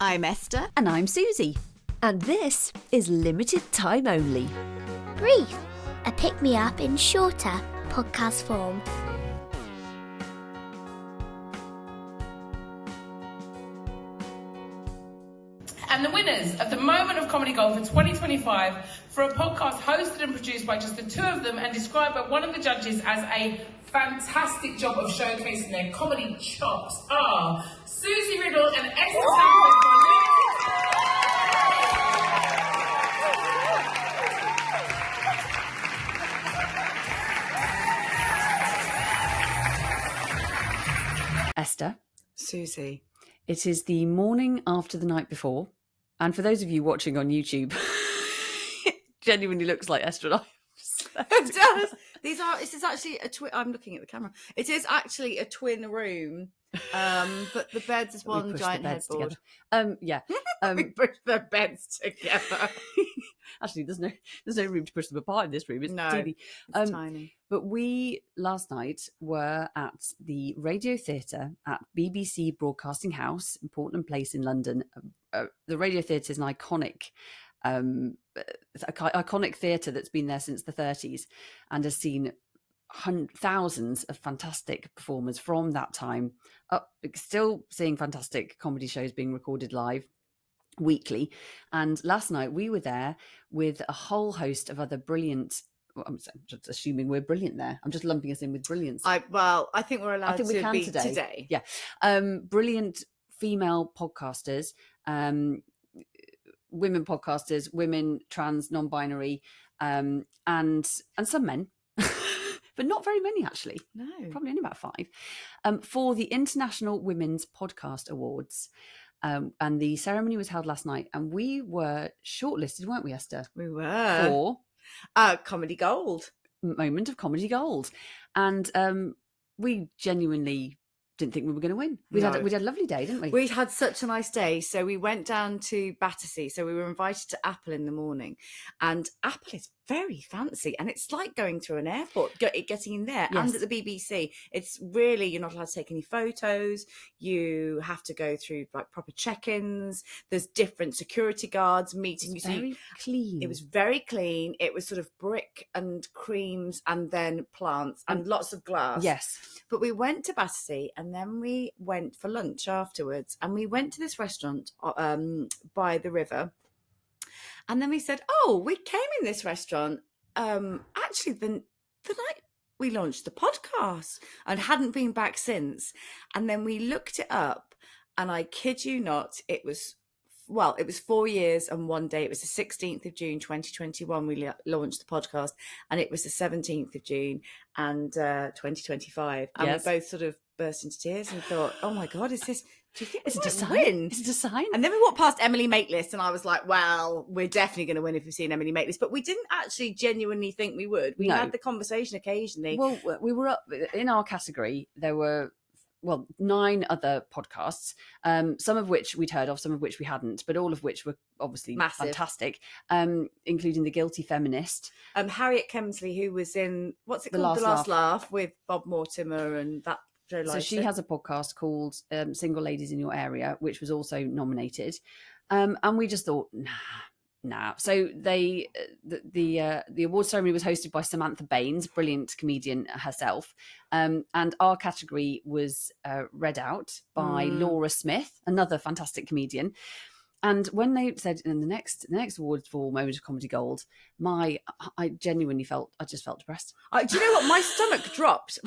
I'm Esther. And I'm Susie. And this is Limited Time Only. Brief, a pick-me-up in shorter podcast form. And the winners of the Moment of Comedy Gold for 2025 for a podcast hosted and produced by just the two of them and described by one of the judges as a fantastic job of showcasing their comedy chops are Susie Riddle and Esther Sanford. Esther. Susie. It is the morning after the night before. And for those of you watching on YouTube, it genuinely looks like Esther and I. It does. This is actually a twin. I'm looking at the camera. It is actually a twin room, but the beds is one giant headboard. Yeah. We push the beds together. Actually, there's no room to push them apart in this room. It's teeny. It's tiny. But we last night were at the Radio Theatre at BBC Broadcasting House in Portland Place in London. The Radio Theatre is an iconic theatre that's been there since the 30s and has seen thousands of fantastic performers from that time. Still seeing fantastic comedy shows being recorded live weekly. And last night we were there with a whole host of other brilliant. I'm just assuming we're brilliant there. I'm just lumping us in with brilliance. I think we're allowed to be today. Yeah. Brilliant female podcasters, women podcasters, women, trans, non-binary, and some men, but not very many actually. No, probably only about 5, for the International Women's Podcast Awards. And the ceremony was held last night, and we were shortlisted, weren't we, Esther? We were. For Comedy Gold. Moment of Comedy Gold. And we genuinely didn't think we were going to win. We'd had a lovely day, didn't we? We'd had such a nice day. So we went down to Battersea. So we were invited to Apple in the morning. And Apple is very fancy. And it's like going through an airport, getting in there. Yes. And at the BBC, it's really, you're not allowed to take any photos. You have to go through like proper check-ins. There's different security guards meeting you. Very clean. It was very clean. It was sort of brick and creams and then plants and lots of glass. Yes. But we went to Battersea and then we went for lunch afterwards. And we went to this restaurant by the river. And then we said, we came in this restaurant actually the night we launched the podcast and hadn't been back since. And then we looked it up and I kid you not, it was 4 years and one day. It was the 16th of June, 2021. We launched the podcast and it was the 17th of June and 2025. And yes. We both sort of burst into tears and thought, oh my God, do you think Is it a sign? win? Is it a sign? And then we walked past Emily Maitlis and I was like, well, we're definitely going to win if we've seen Emily Maitlis. But we didn't actually genuinely think we would. We had the conversation occasionally. Well, we were up in our category. There were 9 other podcasts, some of which we'd heard of, some of which we hadn't, but all of which were obviously massive, fantastic, including The Guilty Feminist. Harriet Kemsley, who was in, what's it called? The Last Laugh with Bob Mortimer and that. So she has a podcast called Single Ladies in Your Area, which was also nominated. And we just thought, nah. So the award ceremony was hosted by Samantha Baines, brilliant comedian herself. And our category was read out by Laura Smith, another fantastic comedian. And when they said in the next awards for Moment of Comedy Gold, I genuinely felt depressed. Do you know what? My stomach dropped.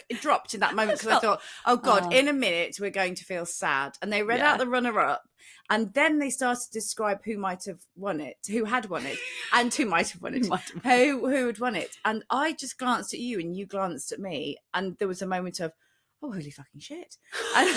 It dropped in that moment because I thought, oh God, in a minute we're going to feel sad. And they read out the runner-up, and then they started to describe who might have won it, who had won it, and who might have won it, who had won it. And I just glanced at you, and you glanced at me, and there was a moment of, oh, holy fucking shit. And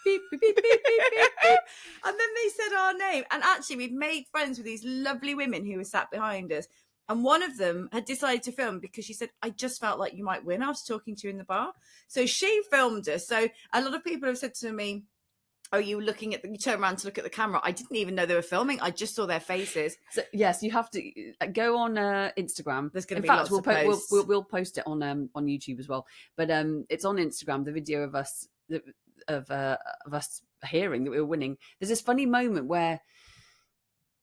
beep, beep, beep, beep, beep, beep, beep. And then they said our name. And actually, we'd made friends with these lovely women who were sat behind us. And one of them had decided to film because she said, I just felt like you might win after talking to you in the bar. So she filmed us. So a lot of people have said to me, oh, you turn around to look at the camera. I didn't even know they were filming. I just saw their faces. So yes, you have to go on Instagram. There's going to be lots of posts. We'll post it on YouTube as well. But it's on Instagram, the video of us. of us hearing that we were winning, there's this funny moment where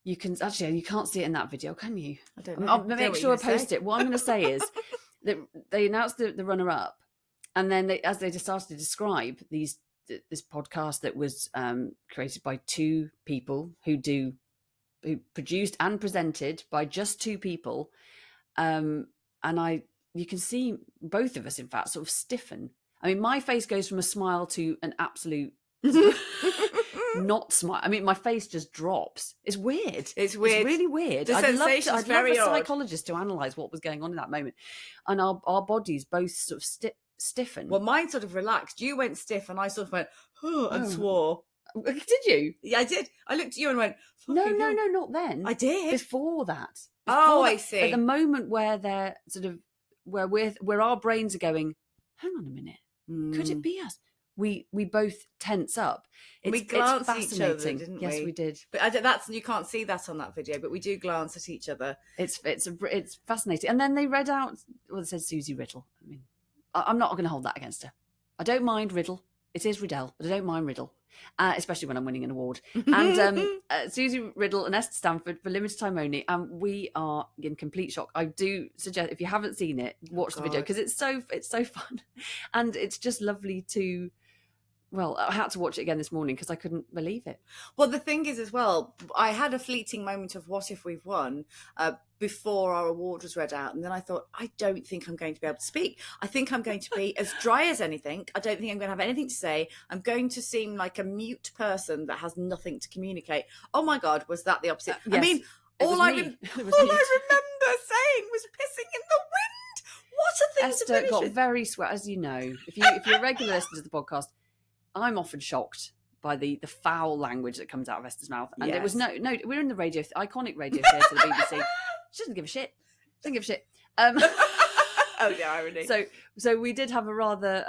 you can't see it in that video, can you? I don't know. I'll make sure I post it. What I'm going to say is that they announced the runner-up, and then as they just started to describe this podcast that was created by two people who produced and presented by just two people, and you can see both of us, in fact, sort of stiffen. I mean, my face goes from a smile to an absolute not smile. I mean, my face just drops. It's weird. It's weird. It's really weird. The sensation's I'd very love a odd. psychologist to analyse what was going on in that moment. And our bodies both sort of stiffen. Well, mine sort of relaxed. You went stiff and I sort of went, and swore. Did you? Yeah, I did. I looked at you and went, No, not then. I did. Before that. I see. At the moment where they're sort of, where our brains are going, hang on a minute, could it be us? We both tense up. We glanced at each other, fascinating. didn't Yes, we? we did. But you can't see that on that video, but we do glance at each other. It's fascinating. And then they read out, it said Susie Riddle. I mean, I'm not going to hold that against her. I don't mind Riddle. It is Riddell, but I don't mind Riddle, especially when I'm winning an award. And Susie Riddle and Esther Stanford for limited time only. And we are in complete shock. I do suggest, if you haven't seen it, watch the video, because it's so fun. And it's just lovely to... Well, I had to watch it again this morning because I couldn't believe it. Well, the thing is as well, I had a fleeting moment of what if we've won before our award was read out. And then I thought, I don't think I'm going to be able to speak. I think I'm going to be as dry as anything. I don't think I'm going to have anything to say. I'm going to seem like a mute person that has nothing to communicate. Oh my God, was that the opposite? Yes, I mean, all I remember saying was pissing in the wind. What a thing to Esther finish got with. very sweat, as you know. If you're a regular listener to the podcast, I'm often shocked by the foul language that comes out of Esther's mouth. And it was no, we're in the iconic radio theatre, the BBC. She doesn't give a shit. Doesn't give a shit. Oh, the irony. So we did have a rather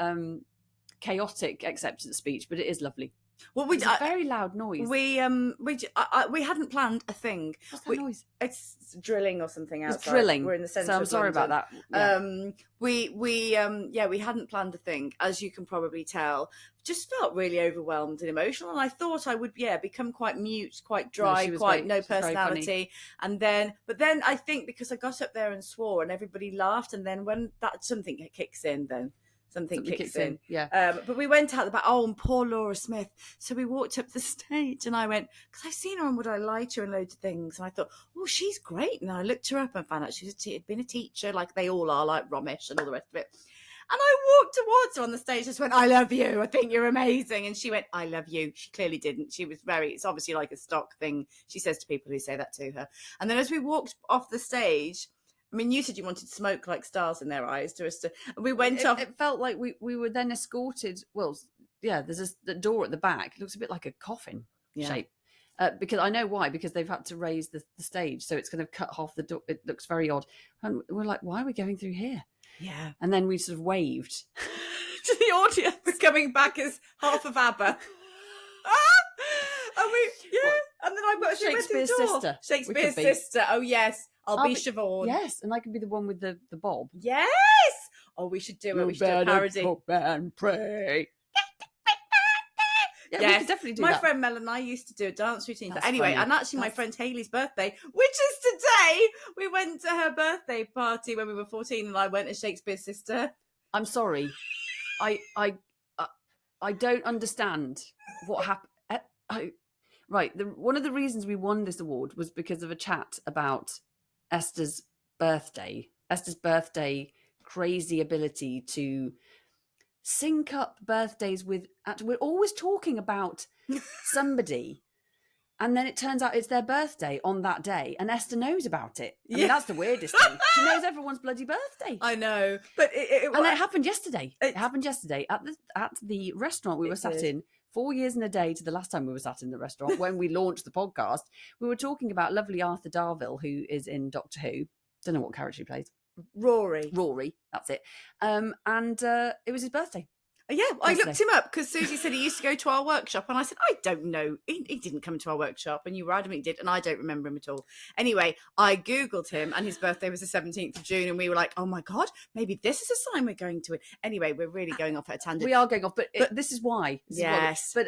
chaotic acceptance speech, but it is lovely. Well, It's a very loud noise. we hadn't planned a thing. What's that noise? It's drilling or something outside. It's drilling. We're in the centre. So I'm of sorry London. about that. Yeah. We hadn't planned a thing, as you can probably tell. Just felt really overwhelmed and emotional, and I thought I would become quite mute, quite dry, quite no personality. And then I think because I got up there and swore and everybody laughed, and then when that something kicks in, then. Something kicks in. Yeah. But we went out the back. Oh, and poor Laura Smith. So we walked up the stage and I went, because I've seen her on Would I Lie to Her and loads of things. And I thought, oh, she's great. And then I looked her up and found out she'd been a teacher, like they all are, like Romesh and all the rest of it. And I walked towards her on the stage, just went, I love you. I think you're amazing. And she went, I love you. She clearly didn't. She was it's obviously like a stock thing she says to people who say that to her. And then as we walked off the stage, I mean, you said you wanted smoke like stars in their eyes to us to. We went off. It felt like we were then escorted. Well, yeah, there's the door at the back. It looks a bit like a coffin shape. Because I know why. Because they've had to raise the stage, so it's kind of cut half the door. It looks very odd. And we're like, why are we going through here? Yeah. And then we sort of waved to the audience. We're coming back as half of ABBA. And then I got Shakespeare's sister. Shakespeare's sister. Oh yes. I'll be Siobhan. Yes, and I could be the one with the bob. Yes. Oh, we should do it. We should do a parody. Hope and pray. Yeah, yes. we could definitely do my that. friend Mel and I used to do a dance routine. That's anyway, funny. and actually my friend Hayley's birthday, which is today, we went to her birthday party when we were 14 and I went as Shakespeare's sister. I'm sorry. I don't understand what happened. Right. One of the reasons we won this award was because of a chat about Esther's birthday. Esther's birthday crazy ability to sync up birthdays with. We're always talking about somebody, and then it turns out it's their birthday on that day, and Esther knows about it. I mean, that's the weirdest thing. She knows everyone's bloody birthday. I know, but it happened yesterday. It happened yesterday at the restaurant we were sat in. 4 years and a day to the last time we were sat in the restaurant when we launched the podcast. We were talking about lovely Arthur Darvill, who is in Doctor Who. Don't know what character he plays. Rory, that's it. And it was his birthday. Yeah, I Yesterday. looked him up because Susie said he used to go to our workshop, and I said, I don't know. He didn't come to our workshop, and you were adamant he did, and I don't remember him at all. Anyway, I Googled him, and his birthday was the 17th of June, and we were like, oh my God, maybe this is a sign we're going to it. Anyway, we're really going off at a tangent. We are going off, but this is why. Yes. But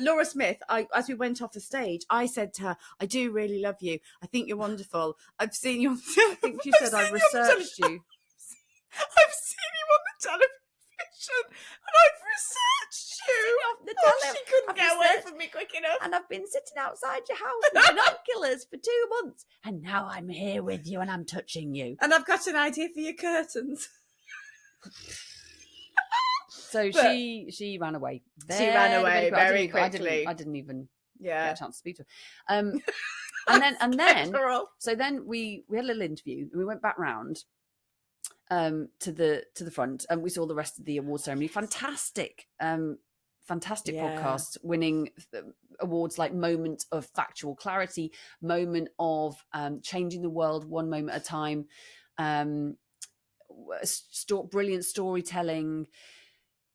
Laura Smith, as we went off the stage, I said to her, I do really love you. I think you're wonderful. I've seen you on I think you said I researched you. I've seen you on the television. And I've researched you. She couldn't get away from me quick enough. And I've been sitting outside your house with binoculars for 2 months. And now I'm here with you and I'm touching you. And I've got an idea for your curtains. So she ran away. She ran away very quickly. I didn't even get a chance to speak to her. And then so then we had a little interview and we went back round to the front, and we saw the rest of the award ceremony. Fantastic podcast, winning awards like moment of factual clarity, moment of changing the world one moment at a time, brilliant storytelling,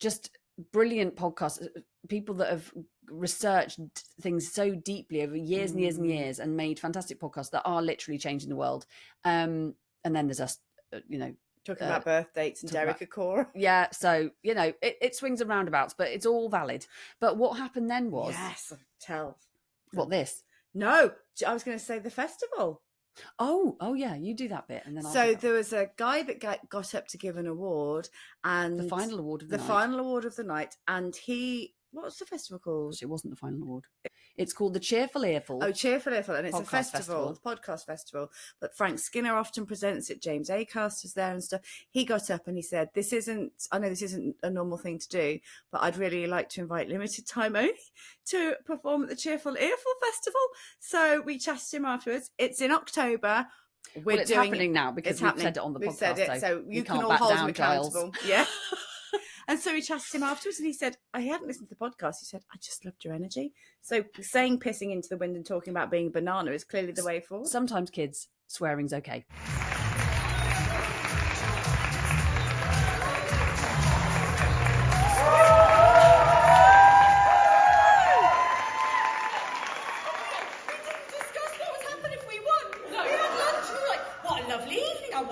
just brilliant podcasts, people that have researched things so deeply over years and years and years and made fantastic podcasts that are literally changing the world. And then there's us, talking about birth dates and Derek Acora. Yeah, so, it swings and roundabouts, but it's all valid. But what happened then was... Yes, tell. What, this? No, I was going to say the festival. Oh, yeah, you do that bit. And then So there was a guy that got up to give an award. And the final award of the night. The final award of the night. And what's the festival called? It wasn't the final award. It's called the Cheerful Earful. Oh, Cheerful Earful. And it's a festival, podcast festival. But Frank Skinner often presents it. James Acast is there and stuff. He got up and he said, I know this isn't a normal thing to do, but I'd really like to invite Limited Time Only to perform at the Cheerful Earful Festival. So we chatted him afterwards. It's in October. It's happening now because we've said it on the podcast. We've said it, so you can all hold him accountable. Yeah. And so we chatted him afterwards and he said, I hadn't listened to the podcast. He said, I just loved your energy. So saying pissing into the wind and talking about being a banana is clearly the way forward. Sometimes, kids, swearing's okay.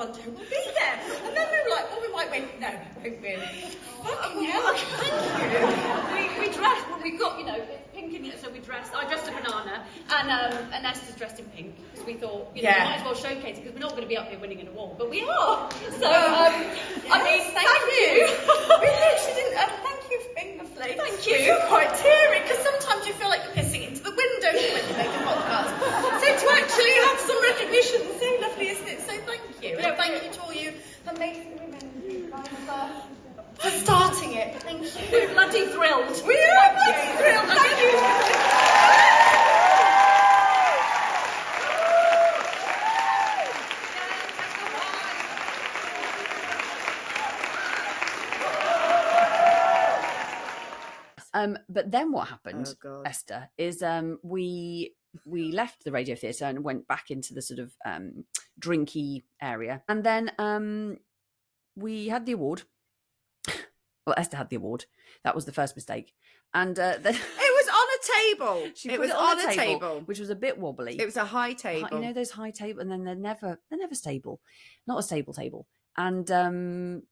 Who will be there? And then we were like, we might wait. No, we won't really. Fucking hell, thank you. We dressed, we got, it's pink in it, so we dressed. I dressed a banana, and Esther's dressed in pink, because we thought, we might as well showcase it, because we're not going to be up here winning an award, but we are. So, thank you. We literally didn't, thank you for being lovely. Thank you. You're quite teary, because sometimes you feel like you're pissing into the window when you make a podcast. So to actually have some recognition, so lovely, isn't it? So thank you. And thank you to all you amazing women for starting it. Thank you. We're bloody thrilled. We are bloody thrilled. Thank you. But then what happened, Esther, is we left the radio theatre and went back into the sort of drinky area. And then we had the award. Well, Esther had the award. That was the first mistake. And then... It was on a table. It was on a table, which was a bit wobbly. It was a high table. You know those high tables, and then they're never stable. Not a stable table. And Esther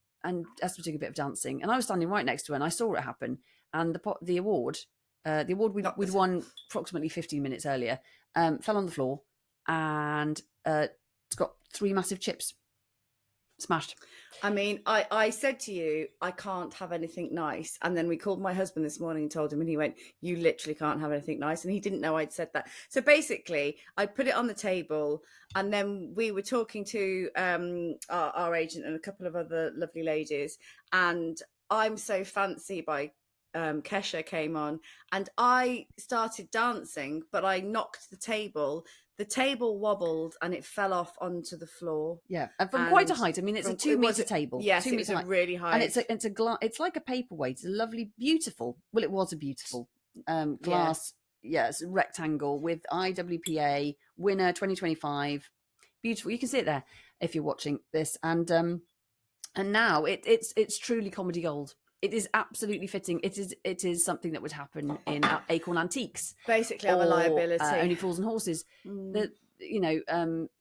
was doing a bit of dancing, and I was standing right next to her, and I saw it happen. And the award we'd won approximately 15 minutes earlier, fell on the floor, and it's got 3 massive chips smashed. I mean, I said to you, I can't have anything nice. And then we called my husband this morning and told him, and he went, you literally can't have anything nice. And he didn't know I'd said that. So basically, I put it on the table, and then we were talking to our agent and a couple of other lovely ladies. And I'm So Fancy by Kesha came on, and I started dancing, but I knocked the table. The table wobbled and it fell off onto the floor. Yeah, and from quite a height. I mean, it's a 2-meter table. Yes, it's a really high. And it's like a paperweight. It's a lovely, beautiful. Well, it was a beautiful glass. Yeah, it's a rectangle with IWPA winner 2025. Beautiful. You can see it there if you're watching this. And now it's truly comedy gold. it is absolutely fitting. It is something that would happen in Acorn Antiques. Basically, I'm a liability. Only Fools and Horses.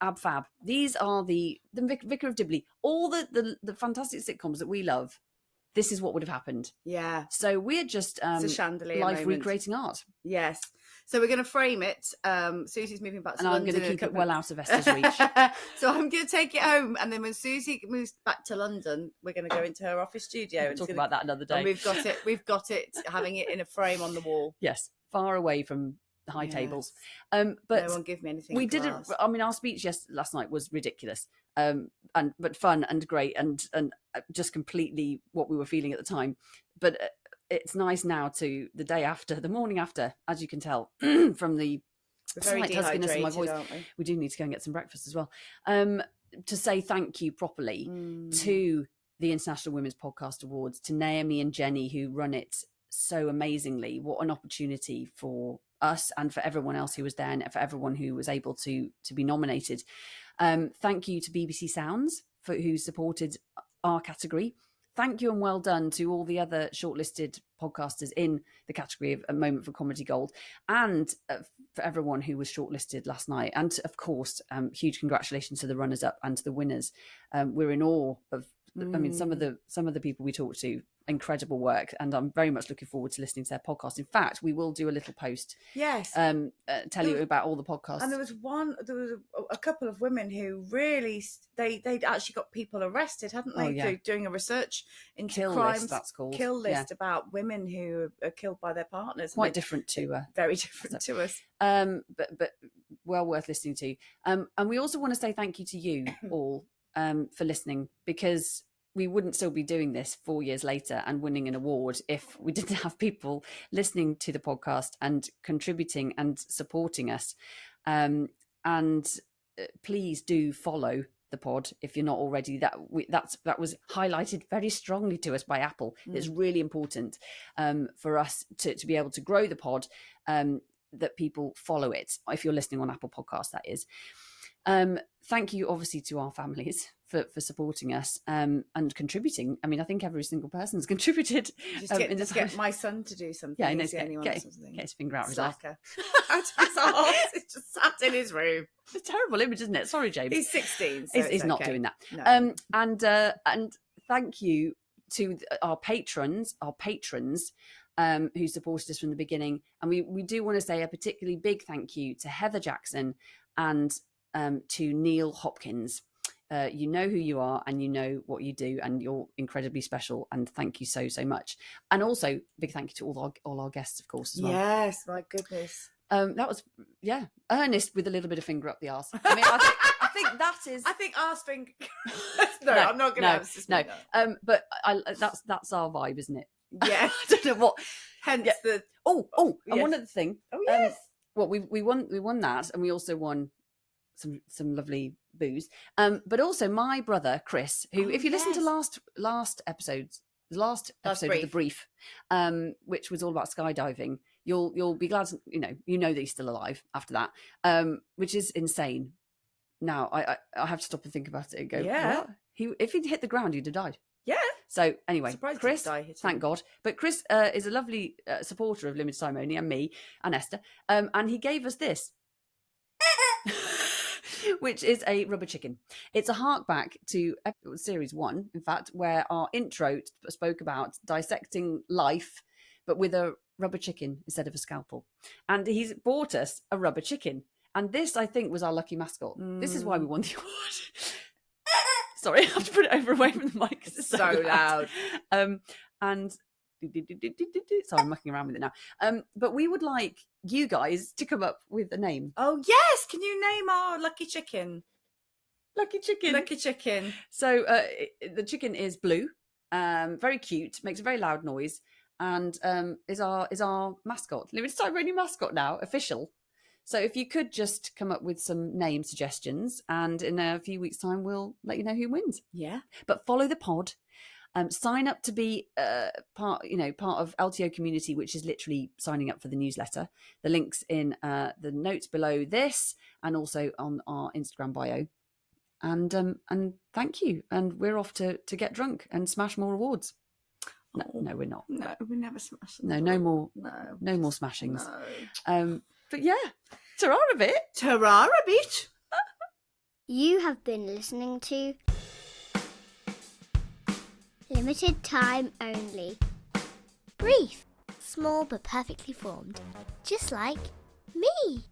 Ab Fab. These are the Vicar of Dibley. All the fantastic sitcoms that we love. This is what would have happened. Yeah. So we're just it's a chandelier life moment. recreating art. Yes. So we're going to frame it. Susie's moving back to London. And I'm going to keep it well out of Esther's reach. So I'm going to take it home. And then when Susie moves back to London, we're going to go into her office studio. We'll talk about that another day. And we've got it, having it in a frame on the wall. Yes. Far away from the high tables. But no one give me anything. We didn't. I mean, our speech last night was ridiculous, but fun and great, and just completely what we were feeling at the time. But it's nice now to the morning after, as you can tell from the slight huskiness in my voice. We do need to go and get some breakfast as well. To say thank you properly to the International Women's Podcast Awards, to Naomi and Jenny who run it so amazingly. What an opportunity for us and for everyone else who was there, and for everyone who was able to be nominated. Thank you to BBC Sounds who supported our category. Thank you and well done to all the other shortlisted podcasters in the category of A Moment for Comedy Gold, and for everyone who was shortlisted last night. And of course, huge congratulations to the runners-up and to the winners. We're in awe of, I mean, some of the people we talked to. Incredible work, and I'm very much looking forward to listening to their podcast. In fact, we will do a little post. Yes, tell you about all the podcasts. And there was a couple of women who really they'd actually got people arrested, hadn't they? Through doing a research into kill crimes. List, that's called. Kill list about women who are killed by their partners. Quite different to very different to us. But well worth listening to. And we also want to say thank you to you all for listening, because we wouldn't still be doing this 4 years later and winning an award if we didn't have people listening to the podcast and contributing and supporting us. And please do follow the pod if you're not already. That was highlighted very strongly to us by Apple. It's really important for us to be able to grow the pod, that people follow it. If you're listening on Apple Podcasts, that is. Thank you, obviously, to our families for supporting us and contributing. I mean, I think every single person's contributed. Just get my son to do something. Yeah, I know. Get his finger out of his arse. It's just sat in his room. It's a terrible image, isn't it? Sorry, James. He's 16. So he's not doing that. No. And thank you to our patrons who supported us from the beginning. And we do want to say a particularly big thank you to Heather Jackson and to Neil Hopkins. You know who you are and you know what you do, and you're incredibly special, and thank you so much. And also big thank you to all our guests, of course, as well. Yes, my goodness. That was Ernest with a little bit of finger up the arse. I mean, I think that is. I think arse finger. No, I'm not going to. No. But that's our vibe, isn't it? Yeah. I don't know what. Hence the. And one other thing. Oh yes. Well, we won that, and we also won some lovely booze. But also my brother Chris, who, if you listen to last episode of the brief, which was all about skydiving, you'll be glad you know that he's still alive after that, which is insane. Now I have to stop and think about it and go, what? If he'd hit the ground, he'd have died. Yeah. So anyway, Chris, thank God. But Chris is a lovely supporter of Limited Time Only and me and Esther, and he gave us this. Which is a rubber chicken. It's a hark back to series 1, in fact, where our intro spoke about dissecting life, but with a rubber chicken instead of a scalpel. And he's bought us a rubber chicken. And this, I think, was our lucky mascot. This is why we won the award. Sorry, I have to put it away from the mic. It's so loud. So I'm mucking around with it now. But we would like you guys to come up with a name. Oh yes, can you name our lucky chicken? Lucky chicken. So the chicken is blue, very cute, makes a very loud noise, and is our mascot. Limited Time Only mascot now, official. So if you could just come up with some name suggestions, and in a few weeks' time we'll let you know who wins. Yeah. But follow the pod. Sign up to be part of LTO community, which is literally signing up for the newsletter. The link's in the notes below this, and also on our Instagram bio. And thank you. And we're off to get drunk and smash more awards. No, we're not. No, we never smash them. No more. No. No more smashings. No. But yeah, ta-ra a bit. Ta-ra a bit. You have been listening to Limited Time Only. Brief, small but perfectly formed, just like me.